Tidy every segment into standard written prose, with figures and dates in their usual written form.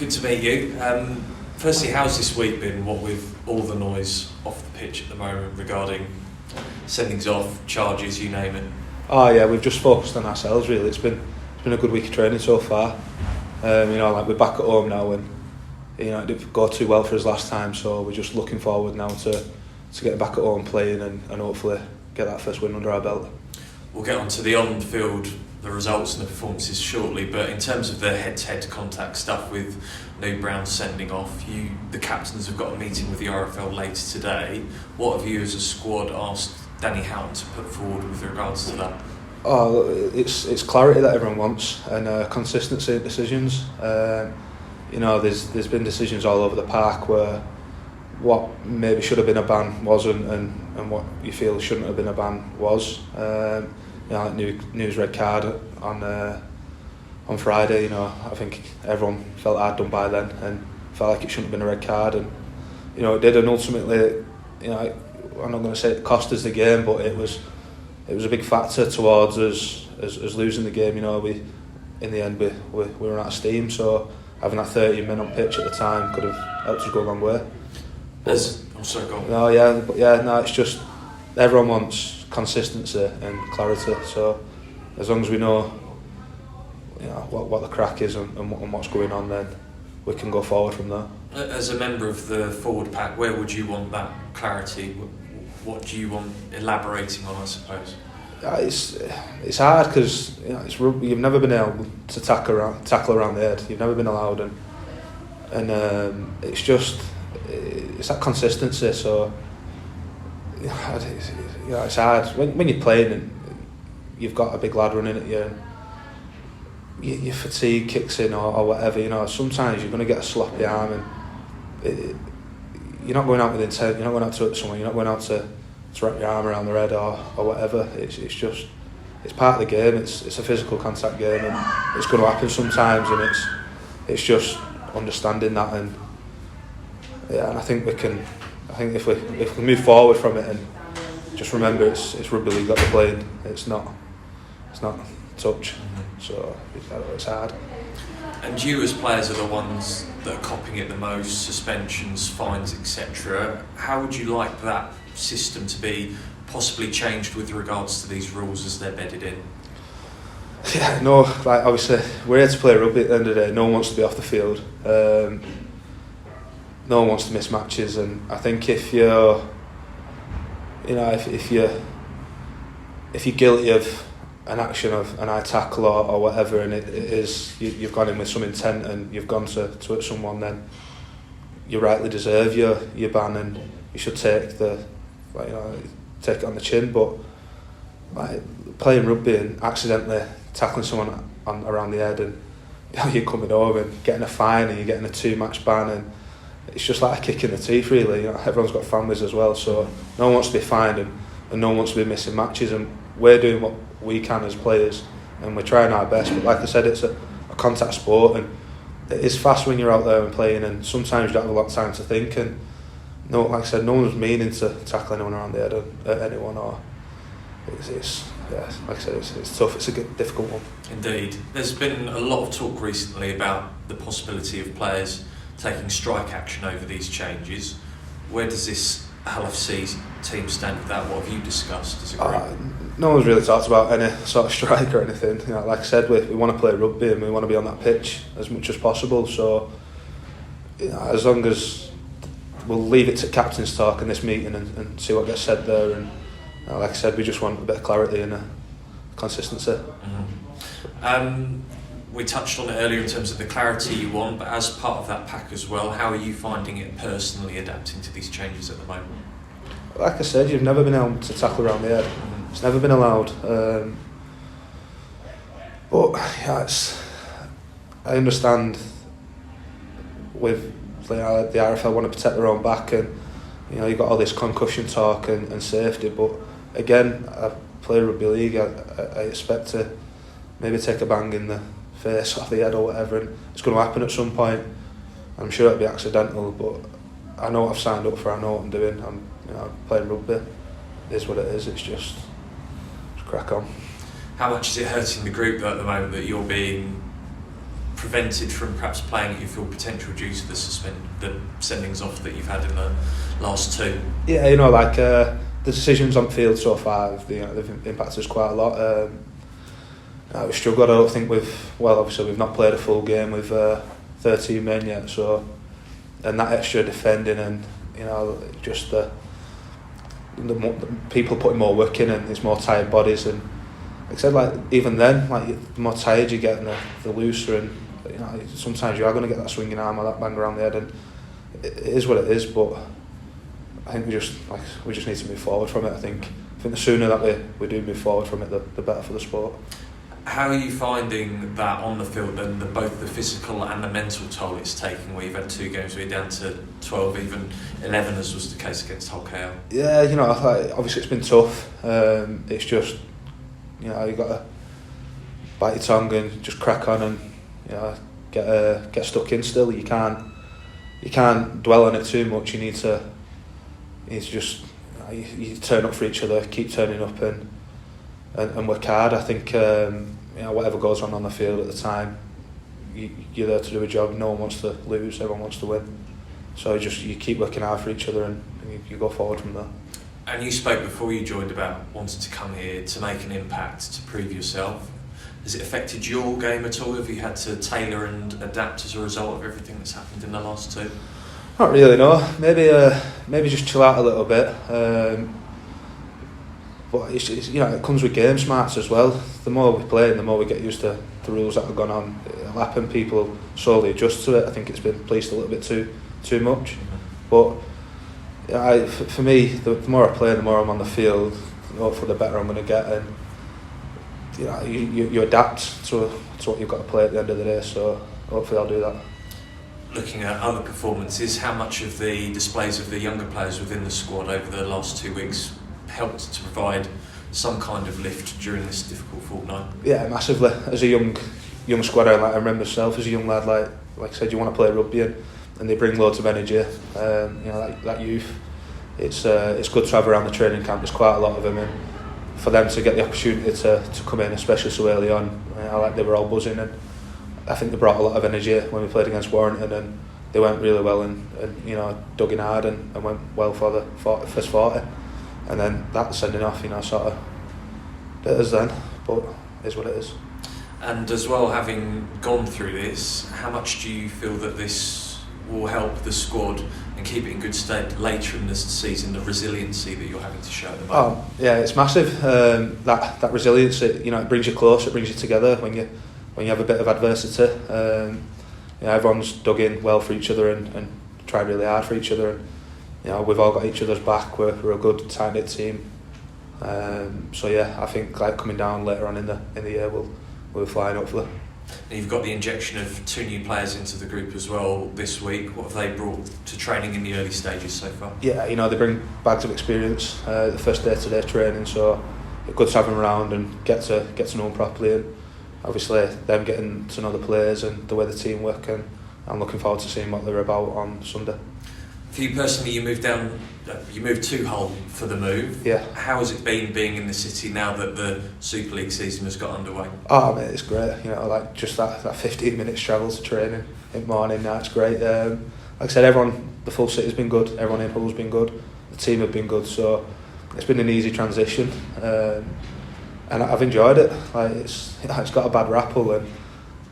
Good to meet you. Firstly, how's this week been, what with all the noise off the pitch at the moment regarding sendings off, charges, you name it? Oh yeah, we've just focused on ourselves really. It's been a good week of training so far. We're back at home now, and it didn't go too well for us last time, so we're just looking forward now to getting back at home playing and hopefully get that first win under our belt. We'll get on to the on-field, the results and the performances shortly, but in terms of the head-to-head contact stuff with New Brown sending off, the captains have got a meeting with the RFL later today. What have you as a squad asked Danny Houghton to put forward with regards to that? Oh, it's clarity that everyone wants, and consistency in decisions. There's been decisions all over the park where what maybe should have been a ban wasn't, and what you feel shouldn't have been a ban was. Like New's red card on Friday. I think everyone felt hard done by then and felt like it shouldn't have been a red card, and it did, and ultimately, I'm not going to say it cost us the game, but it was a big factor towards us losing the game. We in the end we were out of steam, so having that 30 men on pitch at the time could have helped us go a long way. It's just everyone wants consistency and clarity. So as long as we know, what the crack is and what's going on, then we can go forward from there. As a member of the forward pack, where would you want that clarity? What do you want elaborating on, I suppose? It's hard because it's rugby. You've never been able to tackle around the head. You've never been allowed, and it's that consistency. So it's hard when you're playing and you've got a big lad running at you, and your fatigue kicks in or whatever. Sometimes you're going to get a sloppy arm, and you're not going out with intent. You're not going out to hurt someone. You're not going out to wrap your arm around their head or whatever. It's part of the game. It's a physical contact game, and it's going to happen sometimes, and it's just understanding that, and I think we can. I think if we move forward from it and just remember it's rugby league that we're playing. It's not touch. So it's hard. And you as players are the ones that are copying it the most, suspensions, fines, etc. How would you like that system to be possibly changed with regards to these rules as they're bedded in? Yeah, no, obviously we're here to play rugby at the end of the day. No one wants to be off the field. No one wants to miss matches, and I think if you're guilty of an action of an eye tackle or whatever, and it is you've gone in with some intent and you've gone to hurt someone, then you rightly deserve your ban, and you should take take it on the chin. But playing rugby and accidentally tackling someone around the head, and you're coming home and getting a fine and you're getting a 2-match ban, and it's just like a kick in the teeth really. Everyone's got families as well, so no one wants to be fined and no one wants to be missing matches, and we're doing what we can as players and we're trying our best. But like I said, it's a contact sport, and it is fast when you're out there and playing, and sometimes you don't have a lot of time to think, and like I said, no one was meaning to tackle anyone around the head at anyone, or like I said, it's tough. It's a difficult one. Indeed. There's been a lot of talk recently about the possibility of players taking strike action over these changes. Where does this LFC team stand with that? What have you discussed as a group? No one's really talked about any sort of strike or anything. Like I said, we want to play rugby and we want to be on that pitch as much as possible. So as long as we'll leave it to captain's talk in this meeting and see what gets said there. And like I said, we just want a bit of clarity and consistency. Mm-hmm. We touched on it earlier in terms of the clarity you want, but as part of that pack as well, how are you finding it personally adapting to these changes at the moment? Like I said, you've never been able to tackle around the head. It's never been allowed. But I understand with the RFL want to protect their own back, and you've got all this concussion talk and safety, but again, I play rugby league. I expect to maybe take a bang in the face off the head or whatever, and it's going to happen at some point. I'm sure it'll be accidental, but I know what I've signed up for. I know what I'm doing. I'm playing rugby. It is what it is. It's just crack on. How much is it hurting the group though, at the moment that you're being prevented from perhaps playing at your full potential due to the sendings off that you've had in the last two? Yeah, like the decisions on field so far, they've impacted us quite a lot. We've struggled, I don't think, obviously we've not played a full game with 13 men yet, so, and that extra defending and, just the people putting more work in and it's more tired bodies, and like I said, like even then, like the more tired you get and the looser, and sometimes you are going to get that swinging arm or that bang around the head, and it is what it is. But I think we just need to move forward from it. I think the sooner that we do move forward from it, the better for the sport. How are you finding that on the field then, both the physical and the mental toll it's taking, where you've had 2 games where you're down to 12, even 11 as was the case against Hull KL? Yeah, I thought obviously it's been tough. It's just, you've got to bite your tongue and just crack on and, get stuck in still. You can't dwell on it too much. You need to just, you turn up for each other, keep turning up and work hard. I think whatever goes on the field at the time, you're there to do a job. No one wants to lose, everyone wants to win. So you keep working hard for each other and you go forward from there. And you spoke before you joined about wanting to come here to make an impact, to prove yourself. Has it affected your game at all? Have you had to tailor and adapt as a result of everything that's happened in the last 2? Not really, no. Maybe just chill out a little bit. But it's it comes with game smarts as well. The more we play and the more we get used to the rules that have gone on, it'll happen. People slowly adjust to it. I think it's been policed a little bit too much. But for me, the more I play, the more I'm on the field, hopefully the better I'm going to get. And you adapt to what you've got to play at the end of the day. So hopefully I'll do that. Looking at other performances, how much of the displays of the younger players within the squad over the last 2 weeks helped to provide some kind of lift during this difficult fortnight? Yeah, massively. As a young squad, I remember myself as a young lad, like I said, you want to play rugby and they bring loads of energy. That youth, it's good to have around the training camp. There's quite a lot of them, and for them to get the opportunity to come in, especially so early on, they were all buzzing, and I think they brought a lot of energy when we played against Warrington, and they went really well and dug in hard and went well for the first 40. And then that sending off, sort of bit us then, but it is what it is. And as well, having gone through this, how much do you feel that this will help the squad and keep it in good state later in this season, the resiliency that you're having to show at the moment? Oh, yeah, it's massive. That resilience, it brings you close, it brings you together when you have a bit of adversity. Everyone's dug in well for each other and tried really hard for each other. And, we've all got each other's back. We're a good tight-knit team. So yeah, I think coming down later on in the year we'll fly hopefully. Now you've got the injection of 2 new players into the group as well this week. What have they brought to training in the early stages so far? Yeah, they bring bags of experience. The first day-to-day training, so it's good to have them around and get to know them properly. And obviously, them getting to know the players and the way the team work, and I'm looking forward to seeing what they're about on Sunday. For you personally, you moved to Hull for the move. Yeah. How has it been being in the city now that the Super League season has got underway? Oh mate, it's great. Just that 15 minutes travel to training in the morning. Now it's great. Like I said, the full city's been good. Everyone in Hull's been good. The team have been good. So it's been an easy transition, and I've enjoyed it. It's got a bad rapple, and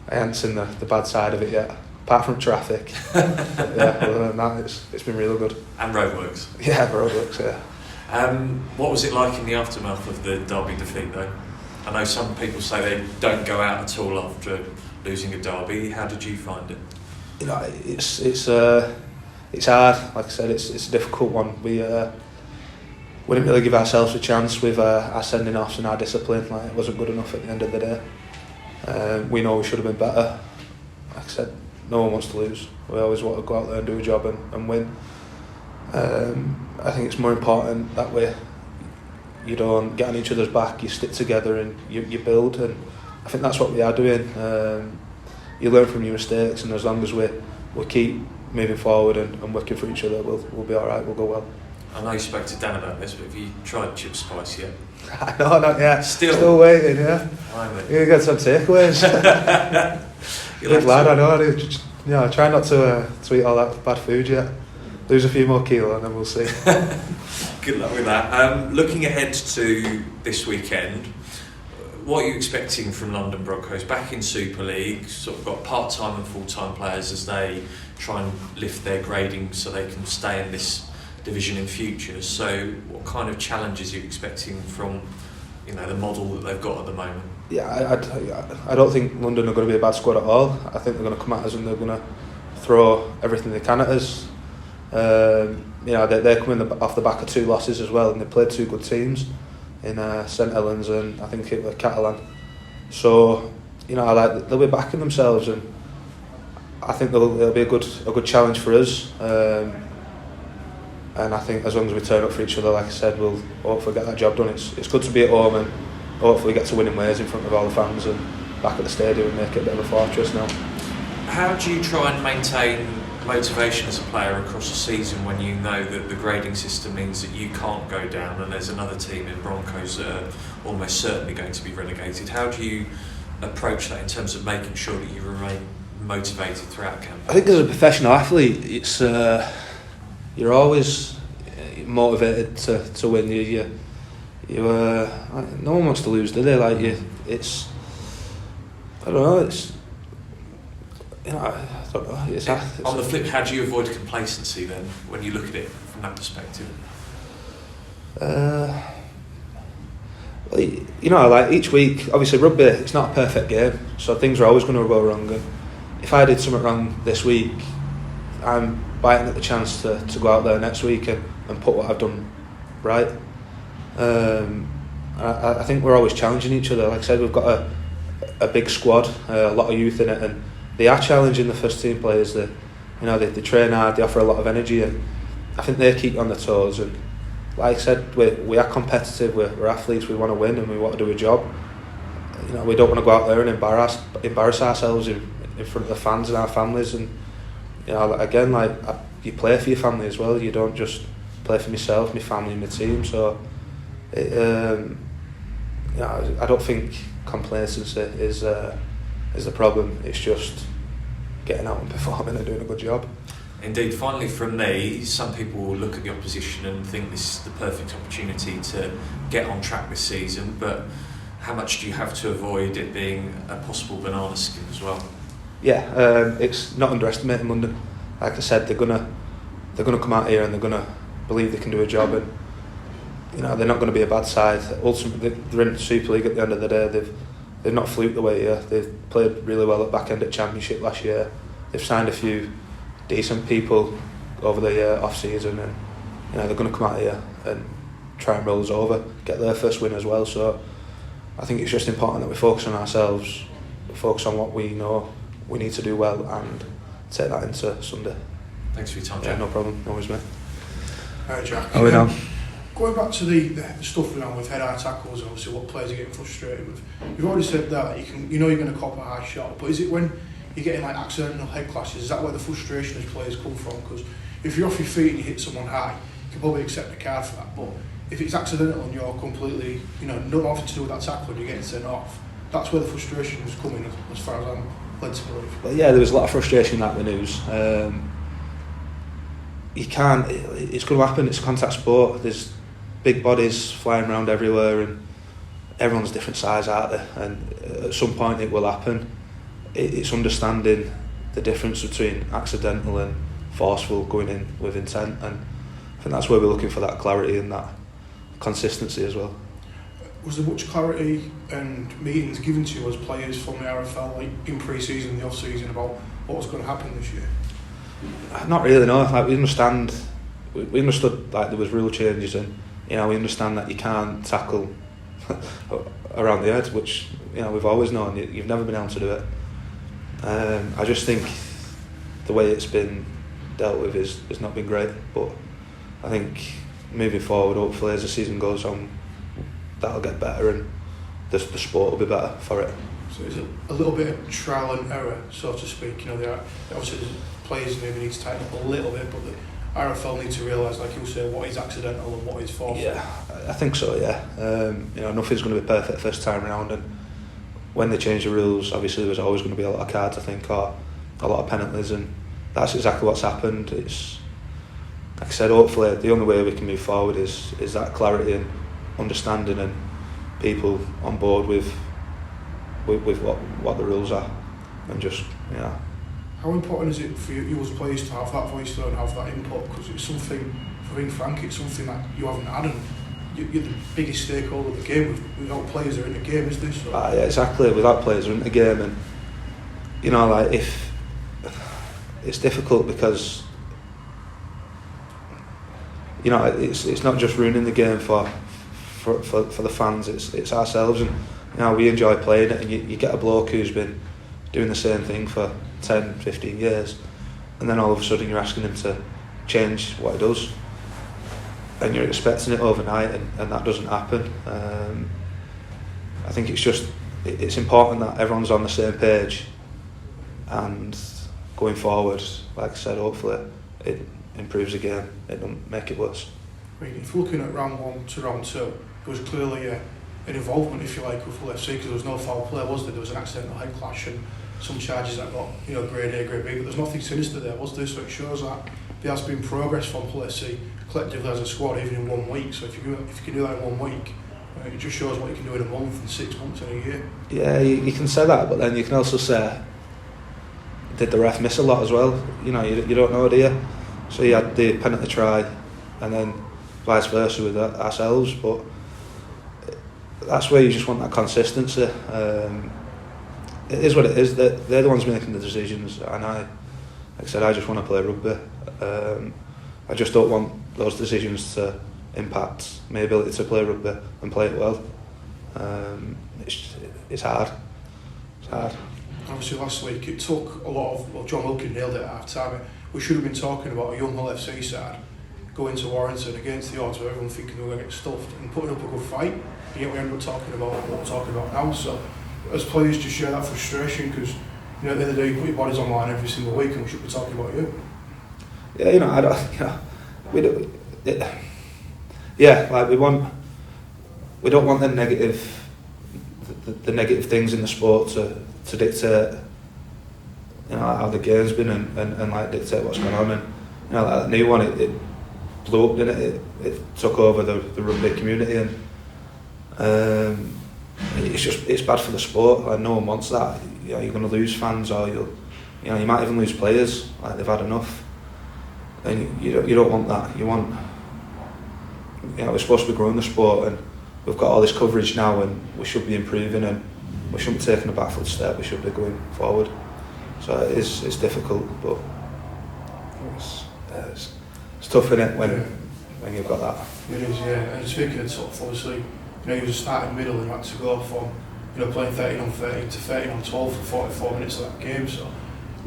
I haven't seen the bad side of it yet. Apart from traffic. Yeah, other than that, it's been really good. And roadworks. Yeah, roadworks, yeah. What was it like in the aftermath of the Derby defeat though? I know some people say they don't go out at all after losing a Derby. How did you find it? It's hard. Like I said, it's a difficult one. We didn't really give ourselves a chance with our sending offs and our discipline. It wasn't good enough at the end of the day. We know we should have been better. Like I said, no one wants to lose. We always want to go out there and do a job and win. I think it's more important that way. You don't get on each other's back, you stick together and you build, and I think that's what we are doing. You learn from your mistakes, and as long as we keep moving forward and working for each other, we'll be alright, we'll go well. I know you spoke to Dan about this, but have you tried chip spice yet? No, not yet. Still waiting, yeah. You're going to get some takeaways. Big lad, I know. I try not to eat all that bad food yet. Lose a few more kilos and then we'll see. Good luck with that. Looking ahead to this weekend, what are you expecting from London Broncos? Back in Super League, sort of got part-time and full-time players as they try and lift their grading so they can stay in this division in future. So what kind of challenges are you expecting from the model that they've got at the moment? Yeah, I don't think London are going to be a bad squad at all. I think they're going to come at us and they're going to throw everything they can at us. They're coming off the back of 2 losses as well, and they played 2 good teams in St Helens and I think it was Catalan. So they'll be backing themselves, and I think it'll be a good challenge for us. And I think as long as we turn up for each other, like I said, we'll hopefully get that job done. It's good to be at home and hopefully get to winning ways in front of all the fans and back at the stadium and make it a bit of a fortress now. How do you try and maintain motivation as a player across the season when you know that the grading system means that you can't go down and there's another team in Broncos that are almost certainly going to be relegated? How do you approach that in terms of making sure that you remain motivated throughout camp? I think as a professional athlete, it's you're always motivated to win. No one wants to lose, do they? I don't know. I don't know. On the flip, how do you avoid complacency then when you look at it from that perspective? Each week, obviously rugby, it's not a perfect game, so things are always going to go wrong. And if I did something wrong this week, I'm biting at the chance to go out there next week and put what I've done right. I think we're always challenging each other. Like I said, we've got a big squad, a lot of youth in it, and they are challenging the first team players. They train hard, they offer a lot of energy, and I think they keep on their toes. And like I said, we are competitive. We're athletes. We want to win and we want to do a job. We don't want to go out there and embarrass ourselves in front of the fans and our families. And you play for your family as well. You don't just play for myself, my family, and my team. So I don't think complacency is the problem. It's just getting out and performing and doing a good job. Indeed. Finally from me, some people will look at the opposition and think this is the perfect opportunity to get on track this season, but how much do you have to avoid it being a possible banana skin as well? Yeah, it's not underestimating London. Like I said, they're gonna come out here and they're gonna believe they can do a job, and they're not going to be a bad side. Ultimately, they're in the Super League at the end of the day. They've not fluked the way here. They've played really well at back end at Championship last year. They've signed a few decent people over the off season, and they're going to come out here and try and roll us over, get their first win as well. So I think it's just important that we focus on ourselves, focus on what we know we need to do well, and take that into Sunday. Thanks for your time, Jack. Yeah, no problem. No worries, mate. Alright, Jack. How are we now? Going back to the stuff around with head-high tackles and obviously what players are getting frustrated with, you've already said that you're going to cop a high shot, but is it when you're getting accidental head clashes, is that where the frustration as players come from? Because if you're off your feet and you hit someone high, you can probably accept a card for that, but if it's accidental and you're completely, nothing to do with that tackle and you're getting sent off, that's where the frustration is coming, as far as I'm led to believe. Well, yeah, there was a lot of frustration in that the news. It's going to happen. It's a contact sport. There's big bodies flying around everywhere, and everyone's different size, aren't they? And at some point it will happen. It's understanding the difference between accidental and forceful, going in with intent, and I think that's where we're looking for that clarity and that consistency as well. Was there much clarity and meetings given to you as players from the RFL, in pre-season, the off-season, about what was going to happen this year? Not really, no. We understood there was rule changes, and we understand that you can't tackle around the head, which we've always known. You've never been able to do it. I just think the way it's been dealt with has not been great, but I think moving forward, hopefully as the season goes on, that'll get better and the sport will be better for it. So is it a little bit of trial and error, so to speak? Obviously the players maybe need to tighten up a little bit, but the RFL need to realise, like you say, what is accidental and what is forceful. Yeah, I think so. Yeah, nothing's going to be perfect first time round, and when they changed the rules, obviously there was always going to be a lot of cards, I think, or a lot of penalties, and that's exactly what's happened. It's, like I said, hopefully the only way we can move forward is that clarity and understanding and people on board with what the rules are, and just, yeah. How important is it for you as players to have that voice and have that input? Because it's something, for being frank, it's something that you haven't had, and you're the biggest stakeholder of the game. Without players that are in the game, is this? So? Yeah, exactly. Without players are in the game, and you know, like, if it's difficult because, you know, it's not just ruining the game for the fans. It's ourselves, and you know, we enjoy playing it. And you get a bloke who's been doing the same thing for 10, 15 years, and then all of a sudden you're asking him to change what he does, and you're expecting it overnight, and that doesn't happen. I think it's important that everyone's on the same page, and going forward, like I said, hopefully it improves the game, it doesn't make it worse. I mean, if you're looking at round 1 to round 2, there was clearly an involvement, if you like, with Hull FC, because there was no foul play, was there? There was an accidental head clash and some charges that got, you know, grade A, grade B, but there's nothing sinister there, was there? So it shows that there has been progress from Hull FC collectively as a squad, even in 1 week. So if you can do that in 1 week, it just shows what you can do in a month, and 6 months, and a year. Yeah, you can say that, but then you can also say, did the ref miss a lot as well? You know, you don't know, do you? So you had the penalty try, and then vice versa with ourselves, but that's where you just want that consistency. It is what it is. They're the ones making the decisions, and like I said, I just want to play rugby. I just don't want those decisions to impact my ability to play rugby and play it well. It's hard. It's hard. Obviously last week it took a lot of, well, John Wilkin nailed it at half time. We should have been talking about a young Hull FC side going to Warrington against the odds, where everyone thinking they were going to get stuffed and putting up a good fight, and yet we ended up talking about what we're talking about now. So as players, just share that frustration, because, you know, at the end of the day you put your bodies online every single week, and we should be talking about you. Yeah, you know, I don't, you know, we don't. Yeah, like we don't want the negative things in the sport to dictate, you know, how the game's been and like dictate what's going on. And you know, like that new one, it blew up, didn't it? It took over the rugby community, and it's bad for the sport. Like, no one wants that. You know, you're going to lose fans, or you might even lose players. Like, they've had enough, and you don't want that. You want, you know, we're supposed to be growing the sport, and we've got all this coverage now, and we should be improving, and we shouldn't be taking a backward step. We should be going forward. So it's difficult, but it's tough, isn't it, when you've got that. It is, yeah. And speaking of tough, obviously, you know, you were starting middle and you had to go from, you know, playing 13 on 13 to 13 on 12 for 44 minutes of that game. So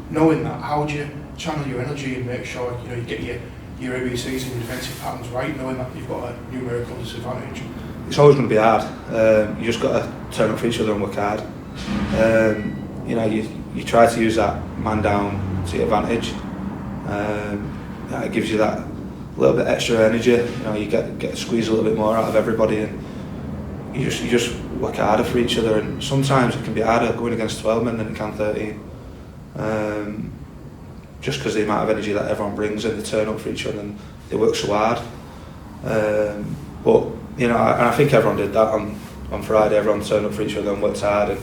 knowing that, how do you channel your energy and make sure, you know, you get your ABCs and your defensive patterns right, knowing that you've got a numerical disadvantage? It's always going to be hard. You just got to turn up for each other and work hard. You know, you try to use that man down to your advantage. It gives you that little bit extra energy. You know, you get to squeeze a little bit more out of everybody, and you just work harder for each other. And sometimes it can be harder going against 12 men than it can 13. Just because the amount of energy that everyone brings, and they turn up for each other and they work so hard. But you know, and I think everyone did that on Friday. Everyone turned up for each other and worked hard, and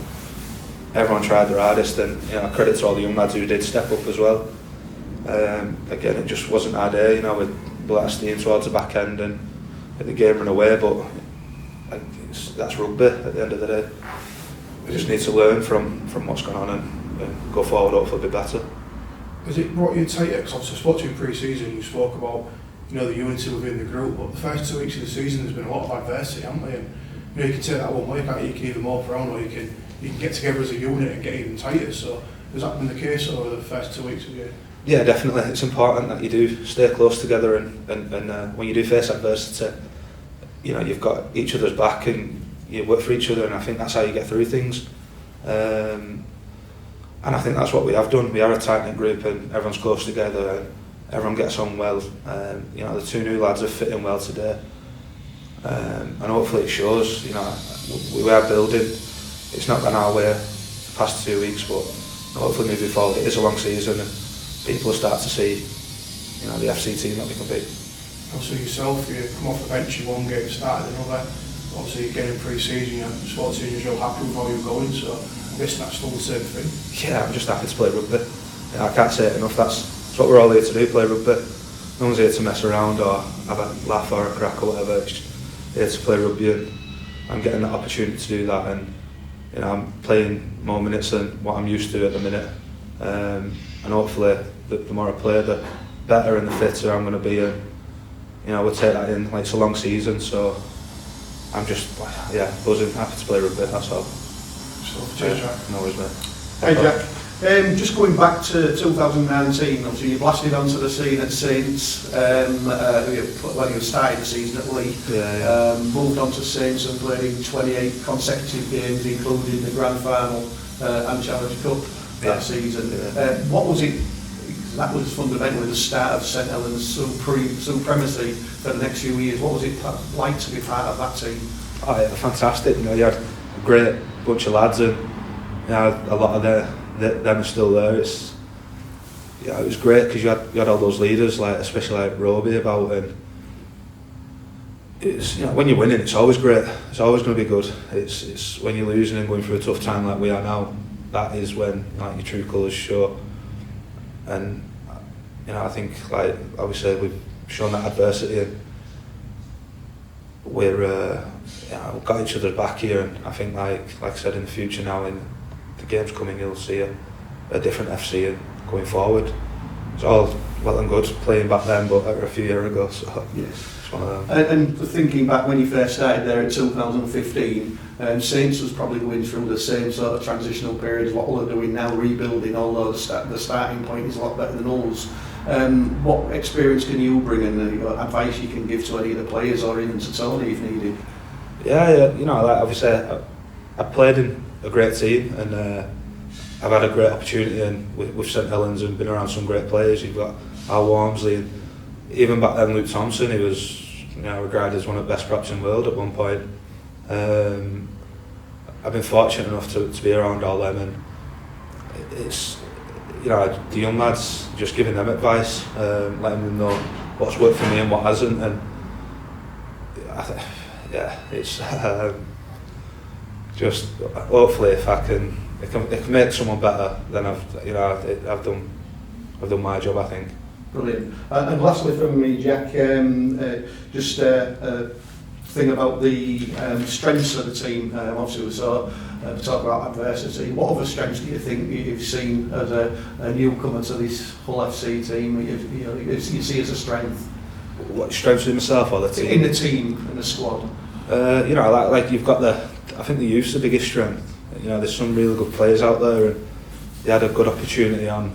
everyone tried their hardest. And you know, credit to all the young lads who did step up as well. Again, it just wasn't our day, you know, with the last steam towards the back end and the game run away. But that's rugby at the end of the day. We just need to learn from what's going on and go forward, hopefully be better. Has it brought you tighter? Because obviously I spoke to you pre-season, you spoke about, you know, the unity within the group, but the first 2 weeks of the season there's been a lot of adversity, haven't they? And you know, you can take that one way, can't you? You can either mope around, or you can get together as a unit and get even tighter. So has that been the case over the first 2 weeks of the year? Yeah, definitely. It's important that you do stay close together, and when you do face adversity, you know, you've got each other's back and you work for each other, and I think that's how you get through things. And I think that's what we have done. We are a tight-knit group, and everyone's close together, and everyone gets on well. You know, the two new lads are fitting well today, and hopefully it shows. You know, we are building, it's not gone our way the past 2 weeks, but hopefully moving forward it is a long season and people will start to see, you know, the FC team that we can beat. Also yourself, you come off the bench, you one game started another. Obviously getting pre-season, you're supposed to be real happy with how you're going, so I guess that's still the same thing. Yeah, I'm just happy to play rugby. Yeah, I can't say it enough, that's what we're all here to do, play rugby. No one's here to mess around or have a laugh or a crack or whatever, it's just here to play rugby, and I'm getting that opportunity to do that, and you know, I'm playing more minutes than what I'm used to at the minute, and hopefully the more I play, the better and the fitter I'm going to be, and you know, we'll take that in. Like, it's a long season, so I'm just buzzing, happy to play rugby, that's all. So, cheers, Jack. No worries, mate. Hey Jack, just going back to 2019, obviously you blasted onto the scene at Saints, you started the season at Leigh, moved on to Saints and played in 28 consecutive games, including the Grand Final and Challenge Cup that season. What was it? That was fundamentally the start of St Helens' supremacy for the next few years. What was it like to be part of that team? Oh yeah, fantastic. You know, you had a great bunch of lads, and you know, a lot of them are still there. It was great because you had all those leaders, like especially like Roby about, and it's, you know, when you're winning, it's always great. It's always going to be good. It's when you're losing and going through a tough time like we are now, that is when like your true colours show. And you know, I think like obviously we've shown that adversity, and we've got each other's back here, and I think like I said, in the future now, in the games coming, you'll see a different FC and going forward. It's all well and good playing back then, but a few years ago, so yes. It's one of them. And thinking back when you first started there in 2015, Saints was probably going through the same sort of transitional period as what we're doing now, rebuilding, although the starting point is a lot better than us. What experience can you bring, and advice you can give to any of the players, or even to Tony if needed? Yeah, you know, like obviously I played in a great team, and I've had a great opportunity and with St Helens, and been around some great players. You've got Al Walmsley, and even back then Luke Thompson, he was, you know, regarded as one of the best props in the world at one point. I've been fortunate enough to be around all them, and it's, you know, the young lads, just giving them advice, letting them know what's worked for me and what hasn't, and it's just hopefully if I can make someone better, then I've done my job, I think. Brilliant. And lastly from me, Jack, just a thing about the strengths of the team. Obviously we saw talk about adversity. What other strengths do you think you've seen as a newcomer to this Hull FC team, you see as a strength? What strengths in myself or the team? In the team, in the squad. You know, like you've got I think the youth's the biggest strength. You know, there's some really good players out there, and they had a good opportunity on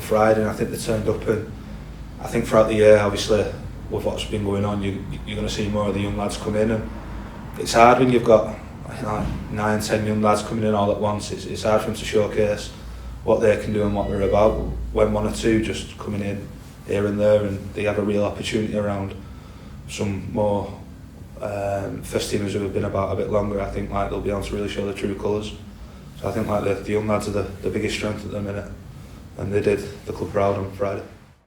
Friday, and I think they turned up, and I think throughout the year, obviously, with what's been going on, you're going to see more of the young lads come in, and it's hard when you've got 9-10 young lads coming in all at once. It's hard for them to showcase what they can do and what they're about. When one or two just coming in here and there, and they have a real opportunity around some more first teamers who have been about a bit longer, I think like they'll be able to really show their true colours. So I think like the young lads are the biggest strength at the minute, and they did the club proud on Friday.